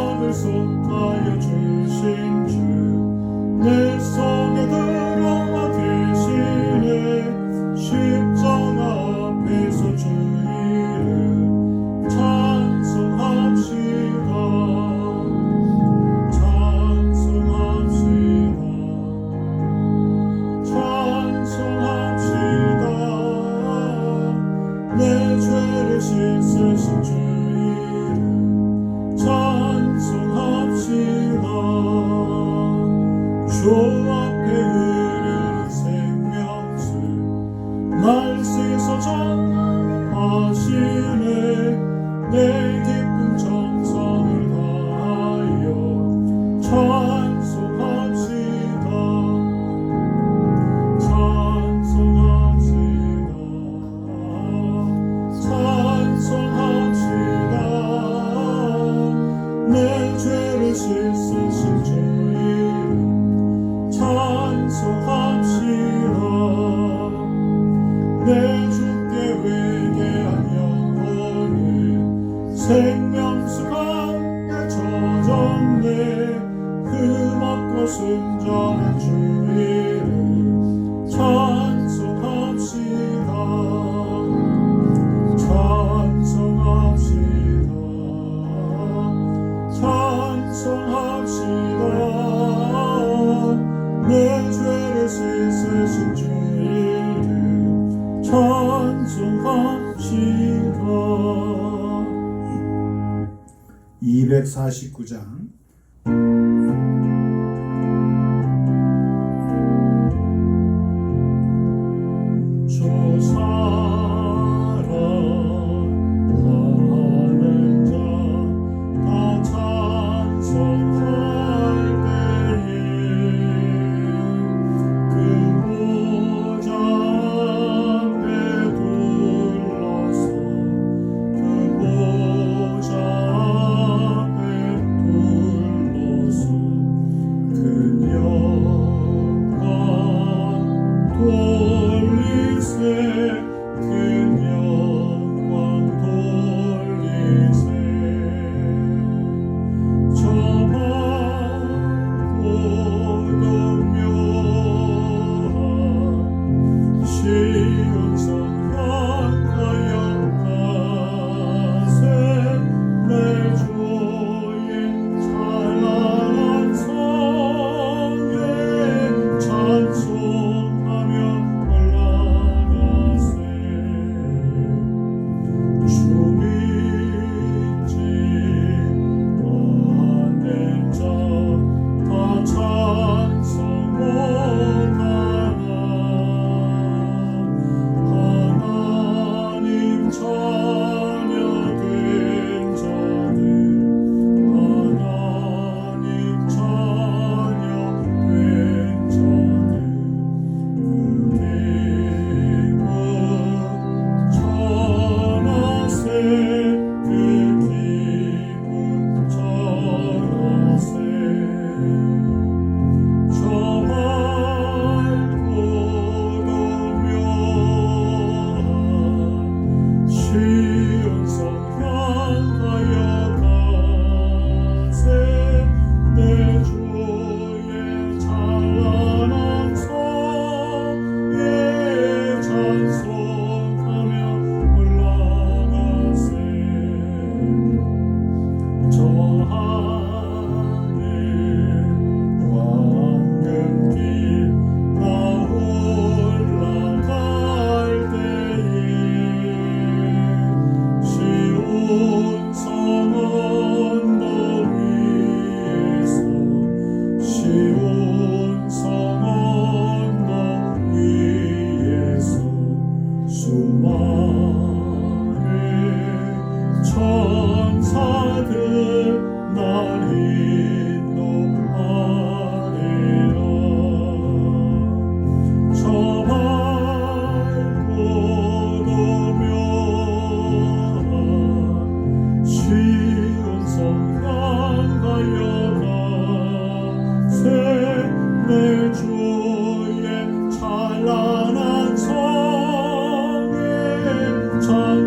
나를 속하여 주신 주 내 속에 들어와 계시네. 십자가 앞에서 주 이름 찬송합시다. 찬송합시다. 내 죄를 씻으신 주 이름 찬송합시다. 주 앞에 흐르는 생명수 날 씻어 전하시네. 내 기쁜 정성을 다하여 찬송합시다. 찬송합시다. 내 죄를 씻으신 주 이름 찬송합시다. 내 주께 회개한 영혼은 생명수 가운데 젖었네. 흠없고 순전한 주 이름 찬송합시다. 찬송합시다. 내 죄를 씻으신 주 이름 찬송합시다. 249장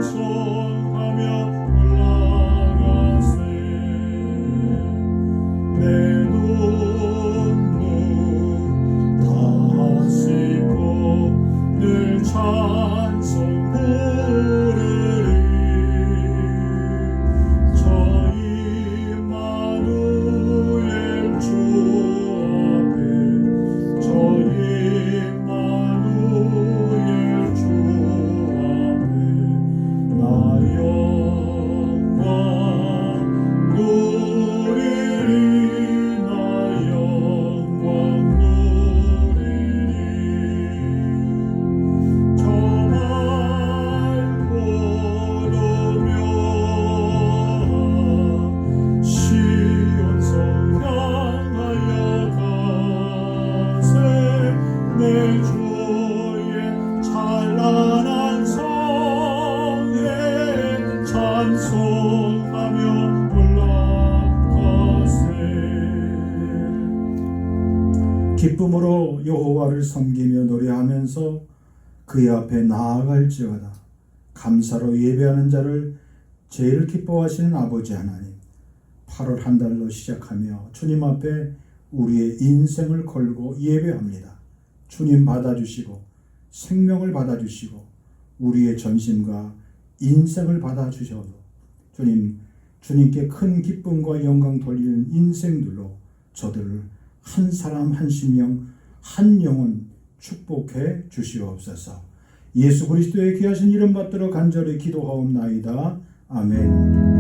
찬송하며 올라가세. 기쁨으로 여호와를 섬기며 노래하면서 그의 앞에 나아갈지어다. 감사로 예배하는 자를 제일 기뻐하시는 아버지 하나님, 8월 한 달로 시작하며 주님 앞에 우리의 인생을 걸고 예배합니다. 주님 받아주시고 생명을 받아주시고 우리의 전심과 인생을 받아주셔도 주님께 큰 기쁨과 영광 돌리는 인생들로 저들을 한 사람 한 심령 한 영혼 축복해 주시옵소서. 예수 그리스도의 귀하신 이름 받들어 간절히 기도하옵나이다. 아멘.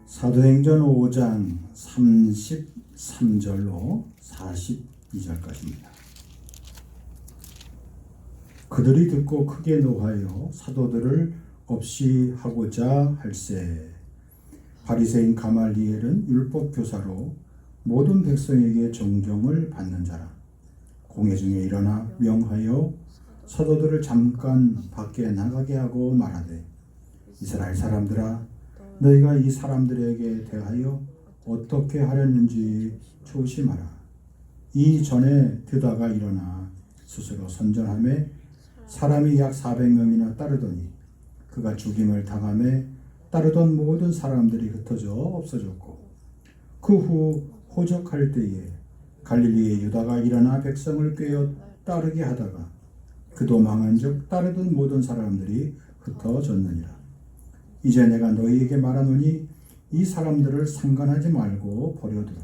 사도행전 5장 33절로 42절까지입니다. 그들이 듣고 크게 노하여 사도들을 없이 하고자 할세. 바리새인 가말리엘은 율법 교사로 모든 백성에게 존경을 받는 자라. 공회 중에 일어나 명하여 사도들을 잠깐 밖에 나가게 하고 말하되, 이스라엘 사람들아, 너희가 이 사람들에게 대하여 어떻게 하려는지 조심하라. 이전에 드다가 일어나 스스로 선전하며 사람이 약 400명이나 따르더니 그가 죽임을 당하며 따르던 모든 사람들이 흩어져 없어졌고, 그 후 호적할 때에 갈릴리의 유다가 일어나 백성을 꿰어 따르게 하다가 그도 망한즉 따르던 모든 사람들이 흩어졌느니라. 이제 내가 너희에게 말하노니 이 사람들을 상관하지 말고 버려두라.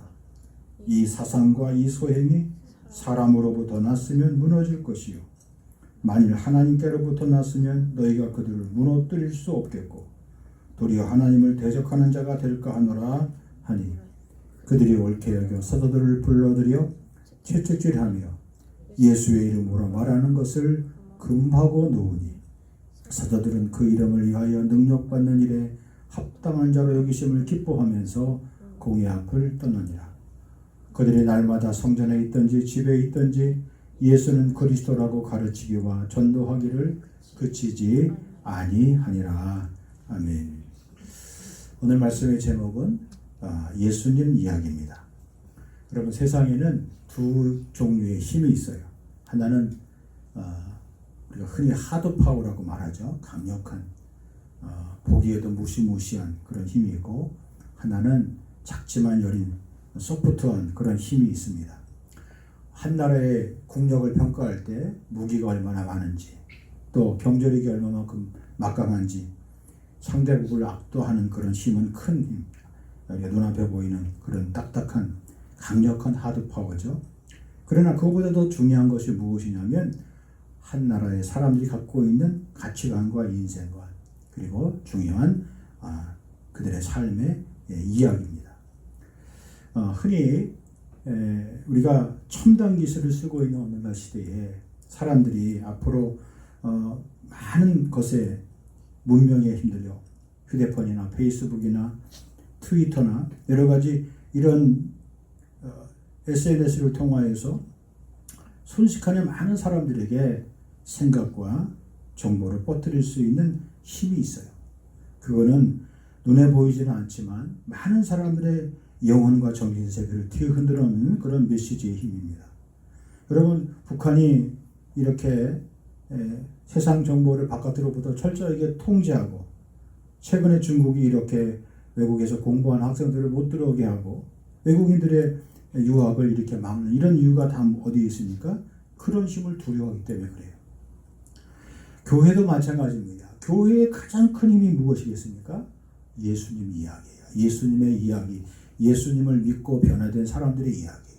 이 사상과 이 소행이 사람으로부터 났으면 무너질 것이요, 만일 하나님께로부터 났으면 너희가 그들을 무너뜨릴 수 없겠고 도리어 하나님을 대적하는 자가 될까 하노라 하니, 그들이 옳게 여겨 사도들을 불러들여 채찍질하며 예수의 이름으로 말하는 것을 금하고 놓으니, 사도들은 그 이름을 위하여 능력받는 일에 합당한 자로 여기심을 기뻐하면서 공회 앞을 떠나니라. 그들이 날마다 성전에 있든지 집에 있든지 예수는 그리스도라고 가르치기와 전도하기를 그치지 아니하니라. 아멘. 오늘 말씀의 제목은 예수님 이야기입니다. 여러분, 세상에는 두 종류의 힘이 있어요. 하나는 우리가 흔히 하드파워라고 말하죠. 강력한, 보기에도 무시무시한 그런 힘이 있고, 하나는 작지만 여린 소프트한 그런 힘이 있습니다. 한 나라의 국력을 평가할 때 무기가 얼마나 많은지, 또 경제력이 얼마만큼 막강한지, 상대국을 압도하는 그런 힘은 큰 힘, 우리가 눈앞에 보이는 그런 딱딱한 강력한 하드파워죠. 그러나 그보다 더 중요한 것이 무엇이냐면 한 나라의 사람들이 갖고 있는 가치관과 인생관, 그리고 중요한 그들의 삶의 이야기입니다. 흔히 우리가 첨단 기술을 쓰고 있는 오늘날 시대에 사람들이 앞으로 많은 것에 문명에 힘들려 휴대폰이나 페이스북이나 트위터나 여러 가지 이런 SNS를 통하여서 순식간에 많은 사람들에게 생각과 정보를 뻗뜨릴 수 있는 힘이 있어요. 그거는 눈에 보이지는 않지만 많은 사람들의 영혼과 정신세계를 뒤흔들어 놓는 그런 메시지의 힘입니다. 여러분, 북한이 이렇게 세상 정보를 바깥으로부터 철저하게 통제하고, 최근에 중국이 이렇게 외국에서 공부한 학생들을 못 들어오게 하고 외국인들의 유학을 이렇게 막는 이런 이유가 다 어디에 있습니까? 그런 힘을 두려워하기 때문에 그래요. 교회도 마찬가지입니다. 교회의 가장 큰 힘이 무엇이겠습니까? 예수님 이야기예요. 예수님의 이야기, 예수님을 믿고 변화된 사람들의 이야기.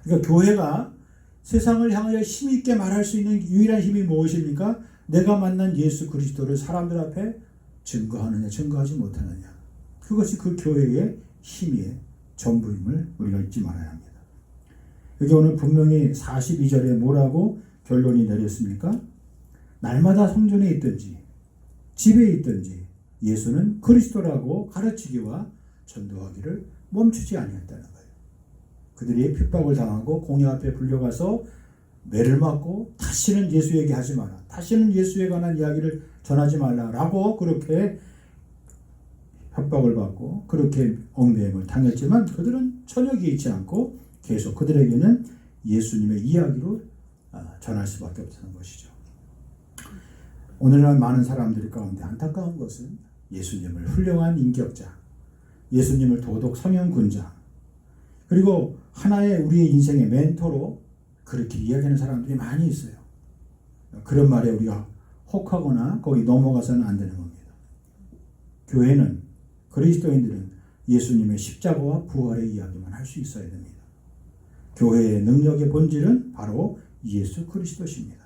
그러니까 교회가 세상을 향하여 힘있게 말할 수 있는 유일한 힘이 무엇입니까? 내가 만난 예수 그리스도를 사람들 앞에 증거하느냐, 증거하지 못하느냐. 그것이 그 교회의 힘의 전부임을 우리가 잊지 말아야 합니다. 여기 오늘 분명히 42절에 뭐라고 결론이 내렸습니까? 날마다 성전에 있든지 집에 있든지 예수는 그리스도라고 가르치기와 전도하기를 멈추지 아니했다는 거예요. 그들이 핍박을 당하고 공회 앞에 불려가서 매를 맞고 다시는 예수 얘기하지 마라, 다시는 예수에 관한 이야기를 전하지 말라라고 그렇게 협박을 받고 그렇게 얽매임을 당했지만 그들은 전혀 개의치 않고 계속 그들에게는 예수님의 이야기로 전할 수밖에 없다는 것이죠. 오늘날 많은 사람들 가운데 안타까운 것은 예수님을 훌륭한 인격자, 예수님을 도덕 성현군자, 그리고 하나의 우리의 인생의 멘토로 그렇게 이야기하는 사람들이 많이 있어요. 그런 말에 우리가 혹하거나 거기 넘어가서는 안 되는 겁니다. 교회는, 그리스도인들은 예수님의 십자가와 부활의 이야기만 할 수 있어야 됩니다. 교회의 능력의 본질은 바로 예수 그리스도십니다.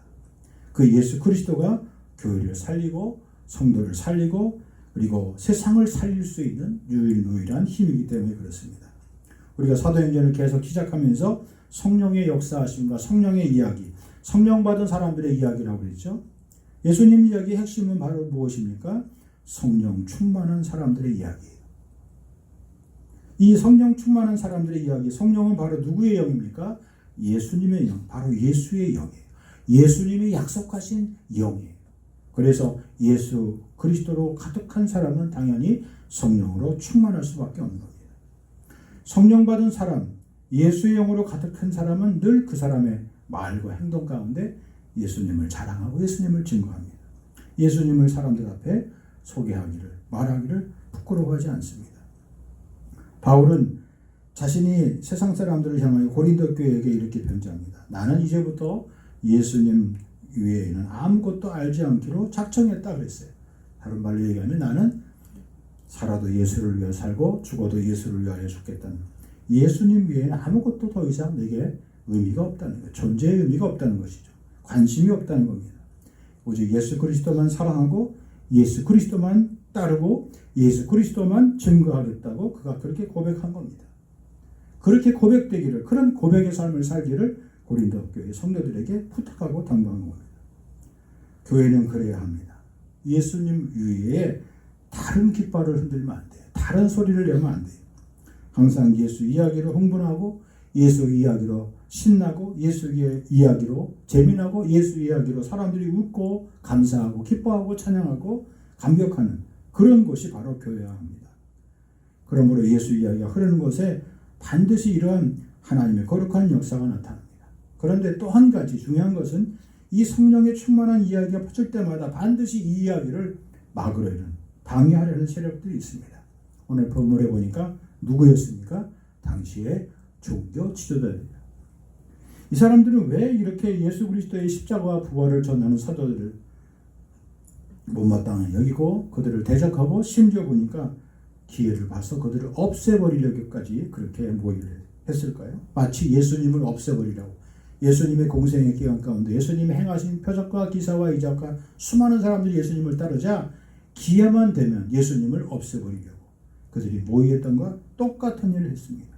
그 예수 그리스도가 교회를 살리고 성도를 살리고 그리고 세상을 살릴 수 있는 유일무이한 힘이기 때문에 그렇습니다. 우리가 사도행전을 계속 시작하면서 성령의 역사하심과 성령의 이야기, 성령 받은 사람들의 이야기라고 그랬죠. 예수님 이야기의 핵심은 바로 무엇입니까? 성령 충만한 사람들의 이야기예요. 이 성령 충만한 사람들의 이야기, 성령은 바로 누구의 영입니까? 예수님의 영, 바로 예수의 영이에요. 예수님이 약속하신 영이에요. 그래서 예수 그리스도로 가득한 사람은 당연히 성령으로 충만할 수밖에 없는 겁니다. 성령 받은 사람, 예수의 영으로 가득한 사람은 늘 그 사람의 말과 행동 가운데 예수님을 자랑하고 예수님을 증거합니다. 예수님을 사람들 앞에 소개하기를, 말하기를 부끄러워하지 않습니다. 바울은 자신이 세상 사람들을 향하여 고린도 교회에게 이렇게 편지합니다. 나는 이제부터 예수님 외에는 아무것도 알지 않기로 작정했다 그랬어요. 다른 말로 얘기하면 나는 살아도 예수를 위해 살고 죽어도 예수를 위하여 죽겠다는, 예수님 외에는 아무것도 더 이상 내게 의미가 없다는 거예요. 존재의 의미가 없다는 것이죠. 관심이 없다는 겁니다. 오직 예수 그리스도만 사랑하고 예수 그리스도만 따르고 예수 그리스도만 증거하겠다고 그가 그렇게 고백한 겁니다. 그렇게 고백되기를, 그런 고백의 삶을 살기를 고린도 교회 성도들에게 부탁하고 당부한 겁니다. 교회는 그래야 합니다. 예수님 위에 다른 깃발을 흔들면 안 돼요. 다른 소리를 내면 안 돼요. 항상 예수 이야기로 흥분하고 예수 이야기로 신나고 예수 이야기로 재미나고 예수 이야기로 사람들이 웃고 감사하고 기뻐하고 찬양하고 감격하는 그런 곳이 바로 교회여야 합니다. 그러므로 예수 이야기가 흐르는 곳에 반드시 이러한 하나님의 거룩한 역사가 나타납니다. 그런데 또 한 가지 중요한 것은 이 성령의 충만한 이야기가 퍼질 때마다 반드시 이 이야기를 막으려는, 방해하려는 세력들이 있습니다. 오늘 본문에 보니까 누구였습니까? 당시의 종교 지도자들입니다. 이 사람들은 왜 이렇게 예수 그리스도의 십자가와 부활을 전하는 사도들을 못마땅히 여기고 그들을 대적하고 심지어 보니까 기회를 봐서 그들을 없애버리려고까지 그렇게 모의를 했을까요? 마치 예수님을 없애버리려고, 예수님의 공생의 기간 가운데 예수님이 행하신 표적과 기사와 이적과 수많은 사람들이 예수님을 따르자 기회만 되면 예수님을 없애버리려고 그들이 모의했던 것과 똑같은 일을 했습니다.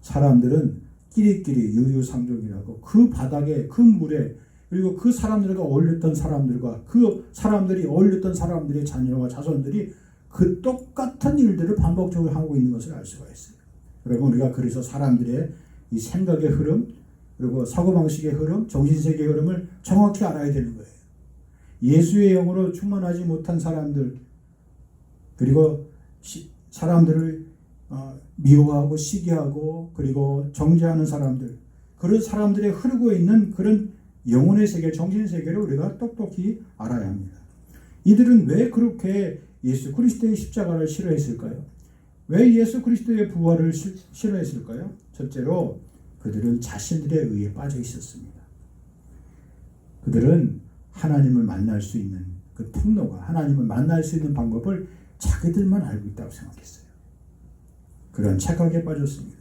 사람들은 끼리끼리 유유상종이라고 그 바닥에 그 물에 그리고 그 사람들과 어울렸던 사람들과 그 사람들이 어울렸던 사람들의 자녀와 자손들이 그 똑같은 일들을 반복적으로 하고 있는 것을 알 수가 있어요. 여러분, 우리가 그래서 사람들의 이 생각의 흐름 그리고 사고방식의 흐름, 정신세계의 흐름을 정확히 알아야 되는 거예요. 예수의 영으로 충만하지 못한 사람들 그리고 사람들을 미워하고 시기하고 그리고 정죄하는 사람들, 그런 사람들의 흐르고 있는 그런 영혼의 세계, 정신세계를 우리가 똑똑히 알아야 합니다. 이들은 왜 그렇게 예수 그리스도의 십자가를 싫어했을까요? 왜 예수 그리스도의 부활을 싫어했을까요? 첫째로 그들은 자신들의 의에 빠져 있었습니다. 그들은 하나님을 만날 수 있는 그 통로가, 하나님을 만날 수 있는 방법을 자기들만 알고 있다고 생각했어요. 그런 착각에 빠졌습니다.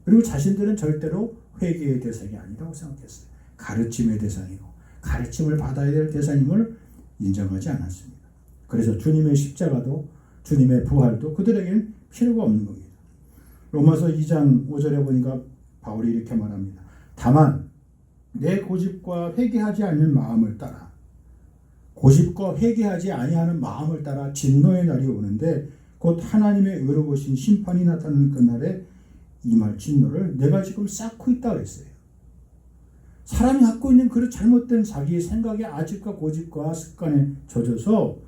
그리고 자신들은 절대로 회개의 대상이 아니라고 생각했어요. 가르침의 대상이고 가르침을 받아야 될 대상임을 인정하지 않았습니다. 그래서 주님의 십자가도 주님의 부활도 그들에게는 필요가 없는 겁니다. 로마서 2장 5절에 보니까 바울이 이렇게 말합니다. 다만 내 고집과 회개하지 않는 마음을 따라, 고집과 회개하지 아니하는 마음을 따라 진노의 날이 오는데 곧 하나님의 의로우신 심판이 나타나는 그날에 임할 진노를 내가 지금 쌓고 있다 그랬어요. 사람이 갖고 있는 그 잘못된 자기의 생각의 아집과 고집과 습관에 젖어서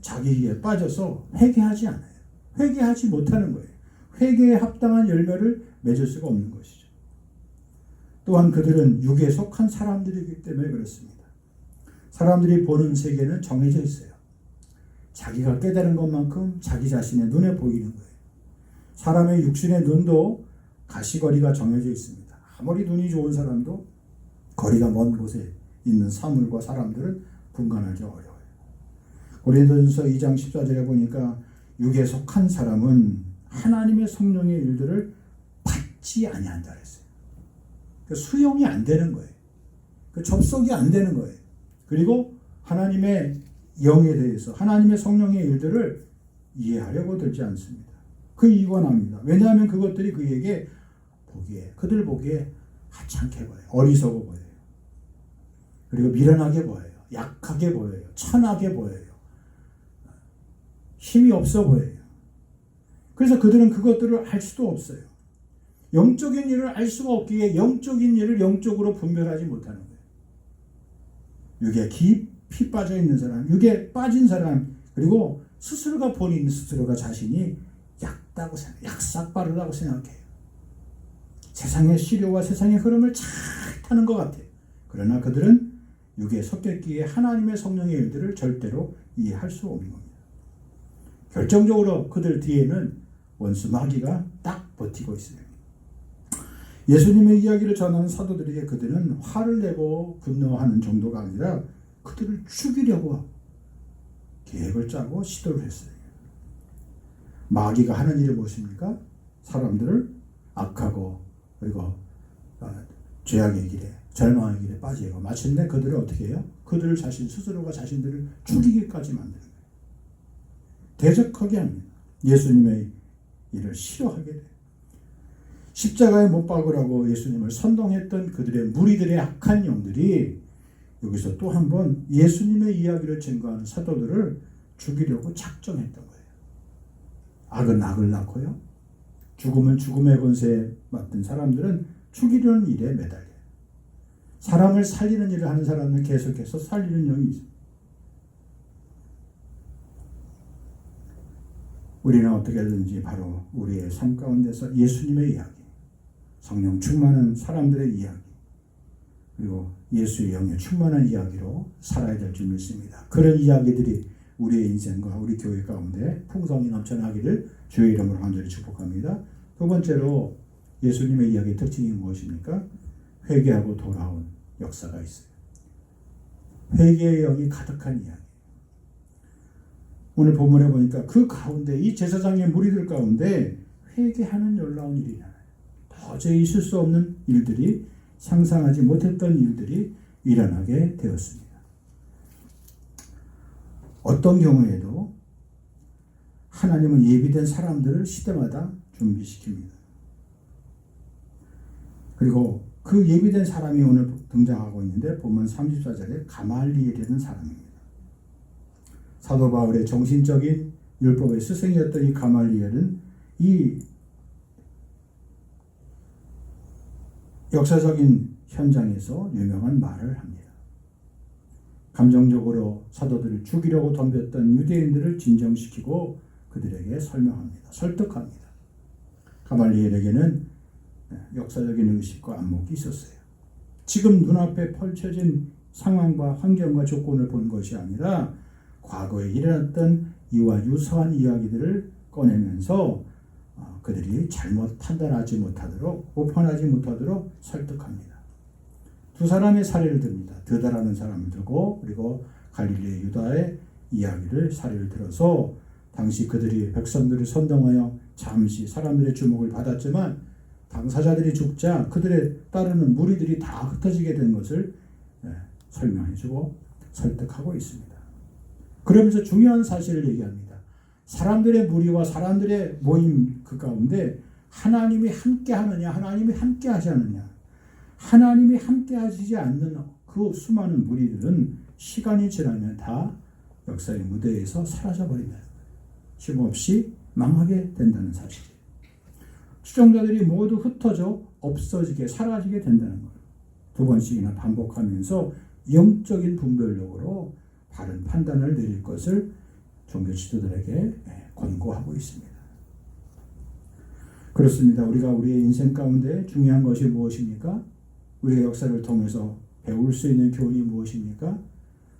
자기에 빠져서 회개하지 않아요. 회개하지 못하는 거예요. 회개에 합당한 열매를 맺을 수가 없는 것이죠. 또한 그들은 육에 속한 사람들이기 때문에 그렇습니다. 사람들이 보는 세계는 정해져 있어요. 자기가 깨달은 것만큼 자기 자신의 눈에 보이는 거예요. 사람의 육신의 눈도 가시거리가 정해져 있습니다. 아무리 눈이 좋은 사람도 거리가 먼 곳에 있는 사물과 사람들은 분간하기 어려워요. 고린도전서 2장 14절에 보니까 육에 속한 사람은 하나님의 성령의 일들을 받지 아니한다 그랬어요. 수용이 안 되는 거예요. 접속이 안 되는 거예요. 그리고 하나님의 영에 대해서 하나님의 성령의 일들을 이해하려고 들지 않습니다. 그 이유가 납니다. 왜냐하면 그것들이 그에게 그들 보기에 하찮게 보여요. 어리석어 보여요. 그리고 미련하게 보여요. 약하게 보여요. 천하게 보여요. 힘이 없어 보여요. 그래서 그들은 그것들을 알 수도 없어요. 영적인 일을 알 수가 없기에 영적인 일을 영적으로 분별하지 못하는 거예요. 육에 깊이 빠져 있는 사람, 육에 빠진 사람, 그리고 스스로가 본인 스스로가 자신이 얕다고 생각해요. 약삭빠르다고 생각해요. 세상의 시류와 세상의 흐름을 잘 타는 것 같아요. 그러나 그들은 육에 섞였기에 하나님의 성령의 일들을 절대로 이해할 수 없는 겁니다. 결정적으로 그들 뒤에는 원수 마귀가 딱 버티고 있어요. 예수님의 이야기를 전하는 사도들에게 그들은 화를 내고 분노하는 정도가 아니라 그들을 죽이려고 계획을 짜고 시도를 했어요. 마귀가 하는 일이 무엇입니까? 사람들을 악하고 그리고 죄악의 길에 절망의 길에 빠지고 마침내 그들을 어떻게 해요? 그들 자신 스스로가 자신들을 죽이기까지 만드는 거예요. 대적하게 합니다. 예수님의 일을 싫어하게 돼요. 십자가에 못 박으라고 예수님을 선동했던 그들의 무리들의 악한 영들이 여기서 또 한 번 예수님의 이야기를 증거하는 사도들을 죽이려고 작정했던 거예요. 악은 악을 낳고요. 죽음은 죽음의 권세에 맡은 사람들은 죽이려는 일에 매달려요. 사람을 살리는 일을 하는 사람은 계속해서 살리는 영이 있습니다. 우리는 어떻게든지 바로 우리의 삶 가운데서 예수님의 이야기, 성령 충만한 사람들의 이야기, 그리고 예수의 영에 충만한 이야기로 살아야 될 줄 믿습니다. 그런 이야기들이 우리의 인생과 우리 교회 가운데 풍성이 넘쳐나기를 주의 이름으로 간절히 축복합니다. 두 번째로 예수님의 이야기의 특징이 무엇입니까? 회개하고 돌아온 역사가 있어요. 회개의 영이 가득한 이야기. 오늘 본문에 보니까 그 가운데 이 제사장의 무리들 가운데 회개하는 놀라운 일이 일어나요. 도저히 있을 수 없는 일들이, 상상하지 못했던 일들이 일어나게 되었습니다. 어떤 경우에도 하나님은 예비된 사람들을 시대마다 준비시킵니다. 그리고 그 예비된 사람이 오늘 등장하고 있는데 본문 34절에 가말리엘이라는 사람입니다. 사도 바울의 정신적인 율법의 스승이었던 이 가말리엘은 이 역사적인 현장에서 유명한 말을 합니다. 감정적으로 사도들을 죽이려고 덤볐던 유대인들을 진정시키고 그들에게 설명합니다. 설득합니다. 가말리엘에게는 역사적인 의식과 안목이 있었어요. 지금 눈앞에 펼쳐진 상황과 환경과 조건을 본 것이 아니라 과거에 일어났던 이와 유사한 이야기들을 꺼내면서 그들이 잘못 판단하지 못하도록, 오판하지 못하도록 설득합니다. 두 사람의 사례를 듭니다. 드다라는 사람을 들고 그리고 갈릴리 유다의 이야기를 사례를 들어서 당시 그들이 백성들을 선동하여 잠시 사람들의 주목을 받았지만 당사자들이 죽자 그들의 따르는 무리들이 다 흩어지게 된 것을 설명해주고 설득하고 있습니다. 그러면서 중요한 사실을 얘기합니다. 사람들의 무리와 사람들의 모임 그 가운데 하나님이 함께 하느냐, 하나님이 함께 하지 않느냐. 하나님이 함께 하시지 않는 그 수많은 무리들은 시간이 지나면 다 역사의 무대에서 사라져버린다는 거예요. 힘없이 망하게 된다는 사실이에요. 추종자들이 모두 흩어져 없어지게 사라지게 된다는 거예요. 두 번씩이나 반복하면서 영적인 분별력으로 바른 판단을 내릴 것을 종교 지도들에게 권고하고 있습니다. 그렇습니다. 우리가 우리의 인생 가운데 중요한 것이 무엇입니까? 우리의 역사를 통해서 배울 수 있는 교훈이 무엇입니까?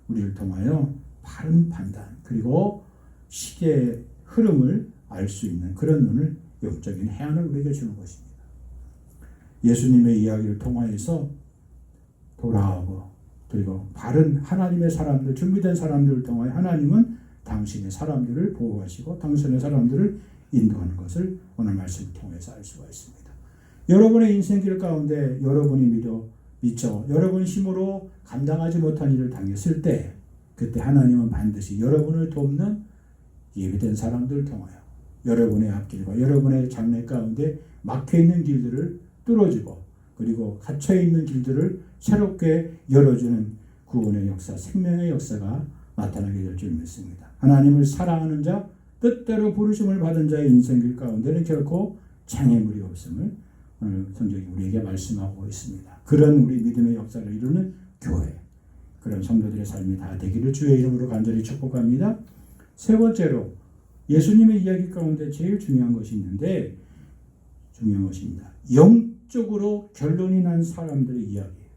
우리를 통하여 바른 판단 그리고 시대의 흐름을 알 수 있는 그런 눈을, 영적인 해안을 우리에게 주는 것입니다. 예수님의 이야기를 통하여서 돌아오고 그리고 바른 하나님의 사람들, 준비된 사람들을 통하여 하나님은 당신의 사람들을 보호하시고 당신의 사람들을 인도하는 것을 오늘 말씀을 통해서 알 수가 있습니다. 여러분의 인생길 가운데 여러분이 미쳐 여러분 힘으로 감당하지 못한 일을 당했을 때 그때 하나님은 반드시 여러분을 돕는 예비된 사람들을 통하여 여러분의 앞길과 여러분의 장래 가운데 막혀있는 길들을 뚫어주고 그리고 갇혀있는 길들을 새롭게 열어주는 구원의 역사, 생명의 역사가 나타나게 될 줄 믿습니다. 하나님을 사랑하는 자, 뜻대로 부르심을 받은 자의 인생길 가운데는 결코 장애물이 없음을 오늘 성경이 우리에게 말씀하고 있습니다. 그런 우리 믿음의 역사를 이루는 교회, 그런 성도들의 삶이 다 되기를 주의 이름으로 간절히 축복합니다. 세 번째로 예수님의 이야기 가운데 제일 중요한 것이 있는데 중요한 것입니다. 영적으로 결론이 난 사람들의 이야기예요.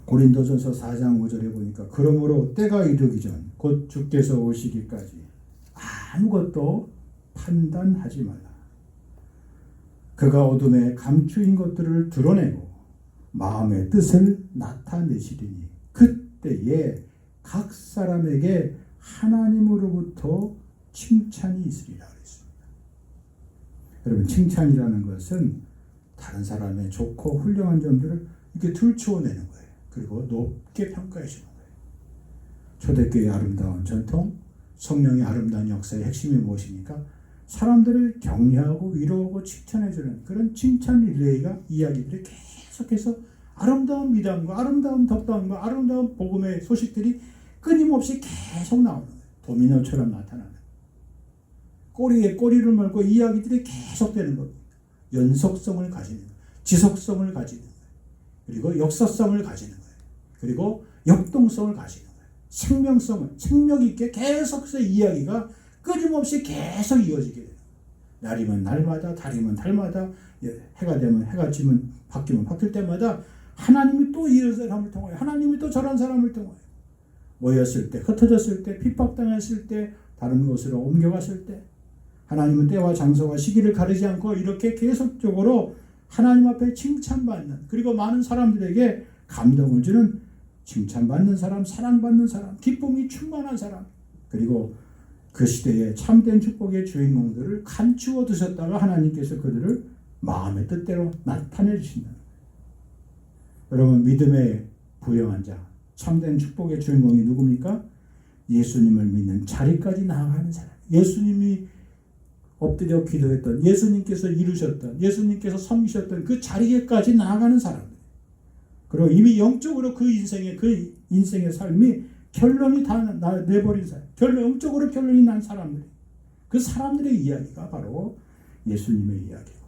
고린도전서 4장 5절에 보니까 그러므로 때가 이르기 전 곧 주께서 오시기까지 아무것도 판단하지 말라. 그가 어둠에 감추인 것들을 드러내고 마음의 뜻을 나타내시리니 그때에 각 사람에게 하나님으로부터 칭찬이 있으리라 그랬습니다. 여러분, 칭찬이라는 것은 다른 사람의 좋고 훌륭한 점들을 이렇게 들추어내는 거예요. 그리고 높게 평가해 주는 거예요. 초대교회의 아름다운 전통, 성령의 아름다운 역사의 핵심이 무엇입니까? 사람들을 격려하고 위로하고 칭찬해 주는 그런 칭찬 릴레이가 이야기들이 계속해서 아름다운 미담과 아름다운 덕담과 아름다운 복음의 소식들이 끊임없이 계속 나오는 거예요. 도미노처럼 나타나는 꼬리에 꼬리를 물고 이야기들이 계속되는 겁니다. 연속성을 가지는 거예요. 지속성을 가지는 거예요. 그리고 역사성을 가지는 거예요. 그리고 역동성을 가지는 거예요. 생명성을 생명 있게 계속해서 이야기가 끊임없이 계속 이어지게 돼요. 날이면 날마다, 달이면 달마다, 해가 되면 해가 지면 바뀌면 바뀔 때마다 하나님이 또 이런 사람을 통하여, 하나님이 또 저런 사람을 통하여 모였을 때, 흩어졌을 때, 핍박당했을 때, 다른 곳으로 옮겨갔을 때 하나님은 때와 장소와 시기를 가리지 않고 이렇게 계속적으로 하나님 앞에 칭찬받는, 그리고 많은 사람들에게 감동을 주는 칭찬받는 사람, 사랑받는 사람, 기쁨이 충만한 사람, 그리고 그 시대의 참된 축복의 주인공들을 감추어 두셨다가 하나님께서 그들을 마음의 뜻대로 나타내 주신다. 여러분, 믿음의 부여한 자, 참된 축복의 주인공이 누굽니까? 예수님을 믿는 자리까지 나아가는 사람. 예수님이 엎드려 기도했던, 예수님께서 이루셨던, 예수님께서 섬기셨던 그 자리에까지 나아가는 사람들. 그리고 이미 영적으로 그 인생의 삶이 결론이 다 내버린 사람, 영적으로 결론이 난 사람들, 그 사람들의 이야기가 바로 예수님의 이야기고,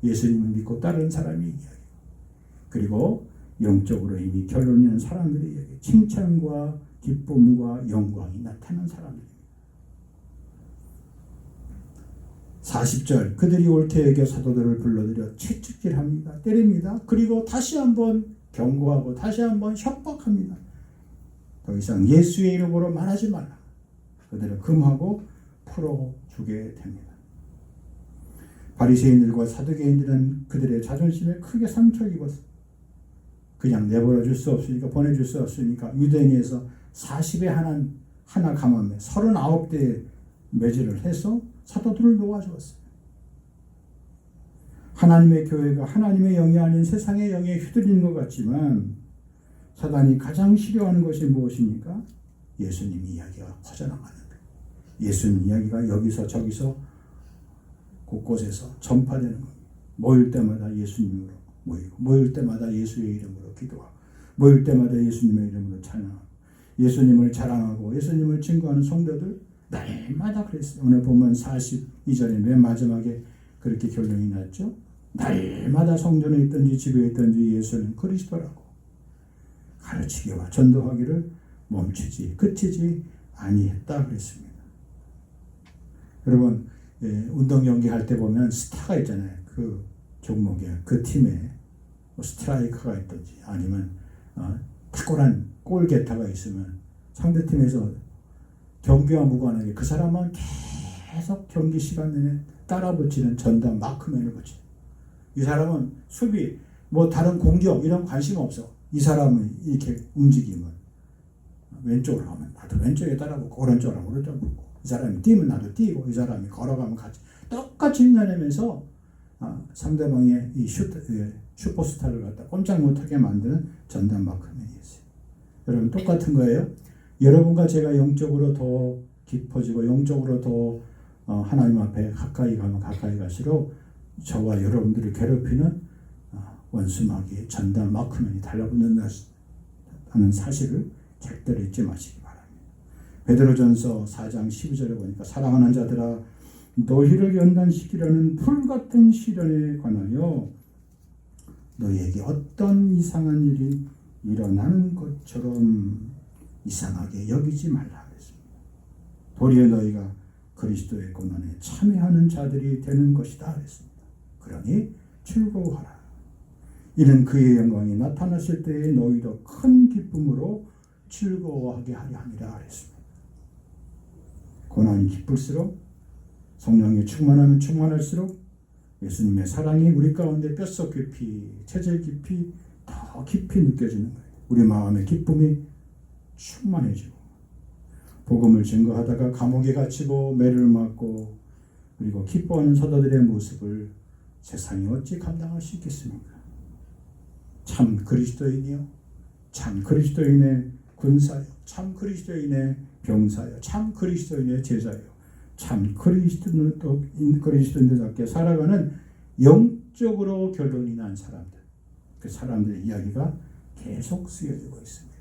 예수님을 믿고 따르는 사람의 이야기고, 그리고 영적으로 이미 결론이 난 사람들의 이야기, 칭찬과 기쁨과 영광이 나타난 사람들입니다. 40절, 그들이 옳게 여겨 사도들을 불러들여 채찍질합니다. 때립니다. 그리고 다시 한번 경고하고 다시 한번 협박합니다. 더 이상 예수의 이름으로 말하지 말라. 그들을 금하고 풀어주게 됩니다. 바리새인들과 사두개인들은 그들의 자존심에 크게 상처를 입었습니다. 그냥 내버려 줄 수 없으니까, 보내줄 수 없으니까 유대인에서 40에 하나 감함에 39대의 매질을 해서 사도들을 놓아주었어요. 하나님의 교회가 하나님의 영이 아닌 세상의 영에 휘둘리는 것 같지만 사단이 가장 싫어하는 것이 무엇입니까? 예수님 이야기가 퍼져나가는 거예요. 예수님 이야기가 여기서 저기서 곳곳에서 전파되는 겁니다. 모일 때마다 예수님으로 모이고, 모일 때마다 예수의 이름으로 기도하고, 모일 때마다 예수님의 이름으로 찬양하고, 예수님을 자랑하고 예수님을 증거하는 성도들 날마다 그랬어요. 오늘 보면 42절에 맨 마지막에 그렇게 결론이 났죠. 날마다 성전에 있든지 집에 있든지 예수는 그리스도라고 가르치기와 전도하기를 멈추지 그치지 아니했다 그랬습니다. 여러분, 운동 경기할 때 보면 스타가 있잖아요. 그 종목에 그 팀에 스트라이커가 있든지 아니면 탁월한 골게터가 있으면 상대팀에서 경기와 무관하게 그 사람은 계속 경기 시간 내내 따라 붙이는 전담 마크맨을 붙이는, 이 사람은 수비 뭐 다른 공격 이런 관심 없어. 이 사람은 이렇게 움직이면 왼쪽으로 가면 나도 왼쪽에 따라 붙고 오른쪽으로 가면 오른쪽으로 붙고, 이 사람이 뛰면 나도 뛰고, 이 사람이 걸어가면 같이 똑같이 힘내면서 상대방의 이 슈퍼스타를 갖다 꼼짝 못하게 만드는 전담 마크맨이었어요. 여러분, 똑같은 거예요. 여러분과 제가 영적으로 더 깊어지고 영적으로 더 하나님 앞에 가까이 가면 가까이 갈수록 저와 여러분들을 괴롭히는 원수마귀의 전담 마크맨이 달라붙는다는 사실을 절대로 잊지 마시기 바랍니다. 베드로전서 4장 12절에 보니까 사랑하는 자들아, 너희를 연단시키려는 불같은 시련에 관하여 너희에게 어떤 이상한 일이 일어나는 것처럼 이상하게 여기지 말라 그랬습니다. 도리어 너희가 그리스도의 고난에 참여하는 자들이 되는 것이다 그랬습니다. 그러니 즐거워하라. 이는 그의 영광이 나타났을 때에 너희도 큰 기쁨으로 즐거워하게 하려 함이라 그랬습니다. 고난이 기쁠수록, 성령의 충만하면 충만할수록 예수님의 사랑이 우리 가운데 뼛속 깊이, 체질 깊이 더 깊이 느껴지는 거예요. 우리 마음의 기쁨이 충만해지고, 복음을 증거하다가 감옥에 갇히고 매를 맞고 그리고 기뻐하는 사도들의 모습을 세상이 어찌 감당할 수 있겠습니까? 참 그리스도인이요, 참 그리스도인의 군사요, 참 그리스도인의 병사요, 참 그리스도인의 제자요, 참 그리스도인들답게 살아가는 영적으로 결론이 난 사람들, 그 사람들의 이야기가 계속 쓰여지고 있습니다.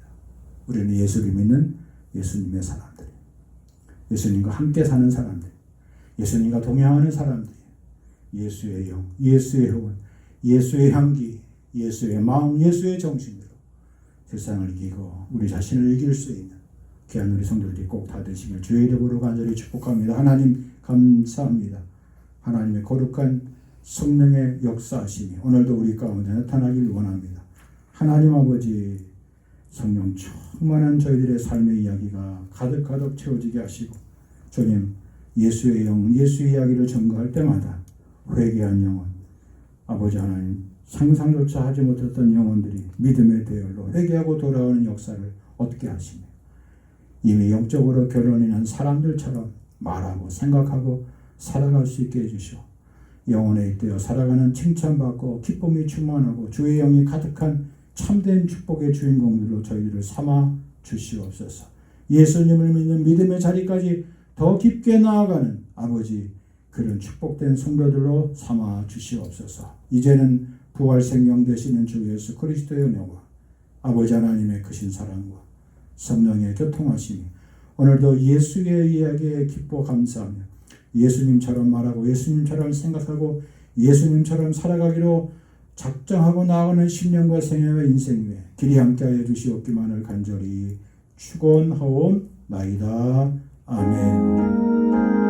우리는 예수를 믿는 예수님의 사람들, 예수님과 함께 사는 사람들, 예수님과 동행하는 사람들, 예수의 영, 예수의 흑원, 예수의 향기, 예수의 마음, 예수의 정신으로 세상을 이기고 우리 자신을 이길 수 있는 귀한 우리 성도들이 꼭 다 되시길 주의 이름으로 간절히 축복합니다. 하나님 감사합니다. 하나님의 거룩한 성령의 역사하심이 오늘도 우리 가운데 나타나길 원합니다. 하나님 아버지, 성령 충만한 저희들의 삶의 이야기가 가득 채워지게 하시고, 주님, 예수의 영, 예수의 이야기를 전거할 때마다 회개한 영혼, 아버지 하나님, 상상조차 하지 못했던 영혼들이 믿음의 대열로 회개하고 돌아오는 역사를 얻게 하시며, 이미 영적으로 결론이 난 사람들처럼 말하고 생각하고 살아갈 수 있게 해주시오. 영혼에 잇대어 살아가는 칭찬받고 기쁨이 충만하고 주의 영이 가득한 참된 축복의 주인공들로 저희들을 삼아 주시옵소서. 예수님을 믿는 믿음의 자리까지 더 깊게 나아가는 아버지, 그런 축복된 성도들로 삼아 주시옵소서. 이제는 부활 생명 되시는 주 예수 그리스도의 은혜와 아버지 하나님의 크신 사랑과 성령의 교통하심이 오늘도 예수의 이야기에 기뻐 감사하며 예수님처럼 말하고 예수님처럼 생각하고 예수님처럼 살아가기로 작정하고 나아가는 10년과 생애와 인생에 길이 함께하여 주시옵기만을 간절히 축원하옵나이다. 아멘.